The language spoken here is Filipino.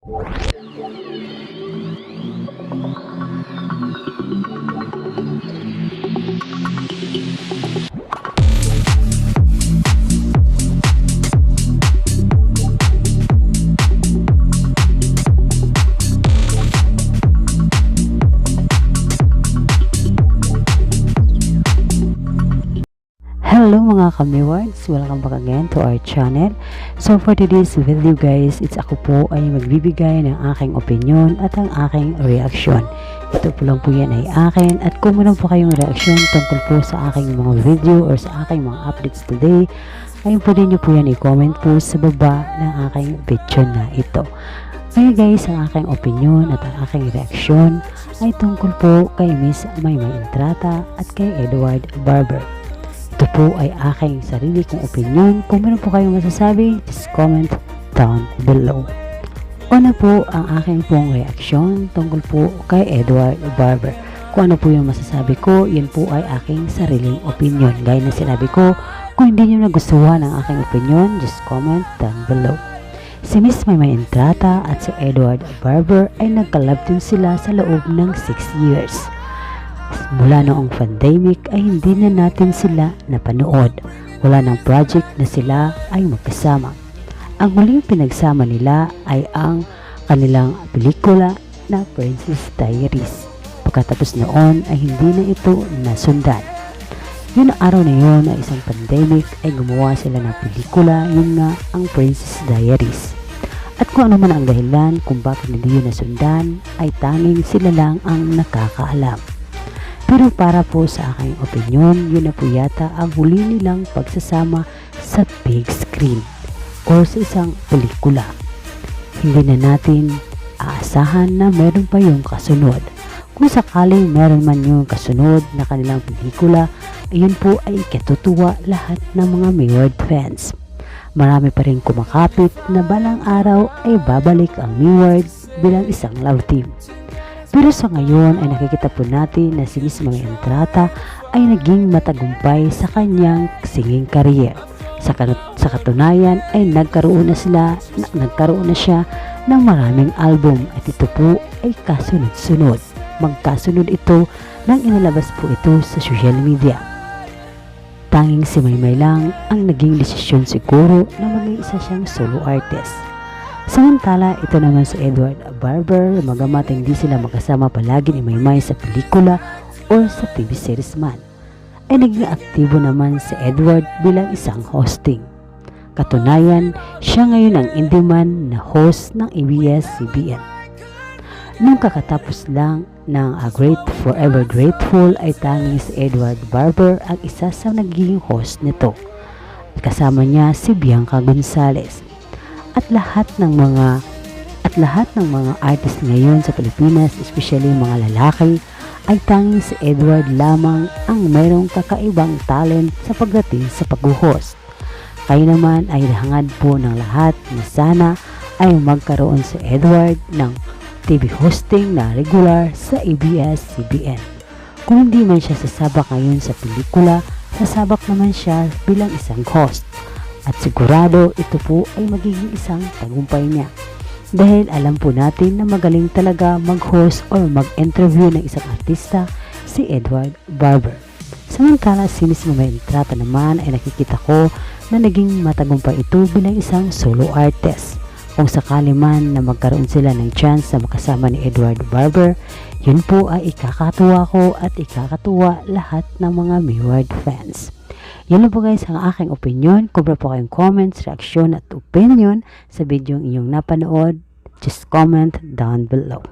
Hello mga kamiwards! Welcome back again to our channel. So for today's video guys, ako po ay magbibigay ng aking opinion at ang aking reaction. Ito po lang po yan ay akin, at kung meron po kayong reaction tungkol po sa aking mga video or sa aking mga updates today, ay pwede nyo po yan i-comment po sa baba ng aking video na ito. Kaya guys, ang aking opinion at ang aking reaction ay tungkol po kay Miss Maymay Entrata at kay Edward Barber. Ito po ay aking sarili kong opinion. Kung meron po kayong masasabi, just comment down below. Una po ang aking pong reaksyon tungkol po kay Edward Barber. Kung ano po yung masasabi ko, yun po ay aking sariling opinion. Gaya na sinabi ko, kung hindi nyo nagustuhan ang aking opinion, just comment down below. Si Miss Maymay Entrata at si Edward Barber ay nagkalab din sila sa loob ng 6 years. Mula noong pandemic ay hindi na natin sila napanood. Wala ng project na sila ay magkasama. Ang huling pinagsama nila ay ang kanilang pelikula na Princess Diaries. Pagkatapos noon ay hindi na ito nasundan. Yun araw na yun na isang pandemic ay gumawa sila ng pelikula, yun nga ang Princess Diaries. At kung ano man ang dahilan kung bakit hindi yun nasundan ay tanging sila lang ang nakakaalam. Pero para po sa aking opinion, yun na po yata ang huli nilang pagsasama sa big screen o sa isang pelikula. Hindi na natin aasahan na meron pa yung kasunod. Kung sakaling meron man yung kasunod na kanilang pelikula, ayun po ay ikatutuwa lahat ng mga Mayward fans. Marami pa rin kumakapit na balang araw ay babalik ang Mayward bilang isang love team. Pero sa ngayon ay nakikita po natin na si Miss Maymay Entrata ay naging matagumpay sa kanyang singing career. Sa katunayan ay nagkaroon na siya ng maraming album, at ito po ay kasunod-sunod. Magkasunod ito nang inilabas po ito sa social media. Tanging si Maymay lang ang naging desisyon siguro na maging isa siyang solo artist. Samantala, ito naman si Edward Barber, magamat hindi sila magkasama palagi ni Maymay sa pelikula o sa TV series man, ay naging aktibo naman si Edward bilang isang hosting. Katunayan, siya ngayon ang indie man na host ng ABS-CBN. Nung kakatapos lang ng Forever Grateful ay tanging si Edward Barber ang isa sa naging host nito. Kasama niya si Bianca Gonzalez. At lahat ng mga artist ngayon sa Pilipinas, especially mga lalaki, ay tanging si Edward lamang ang mayroong kakaibang talent sa pagdating sa pag-host. Kaya naman ay hangad po ng lahat na sana ay magkaroon si Edward ng TV hosting na regular sa ABS-CBN. Kung hindi man siya sasabak ngayon sa pelikula, sasabak naman siya bilang isang host. At sigurado ito po ay magiging isang tagumpay niya. Dahil alam po natin na magaling talaga mag-host or mag-interview ng isang artista si Edward Barber. Samantala si Miss Maymay Entrata naman ay nakikita ko na naging matagumpay ito bilang isang solo artist. Kung sakali man na magkaroon sila ng chance na makasama ni Edward Barber, yun po ay ikakatuwa ko at ikakatuwa lahat ng mga Mayward fans. Yan po guys ang aking opinion. Kung po kayong comments, reaction at opinion sa video inyong napanood, just comment down below.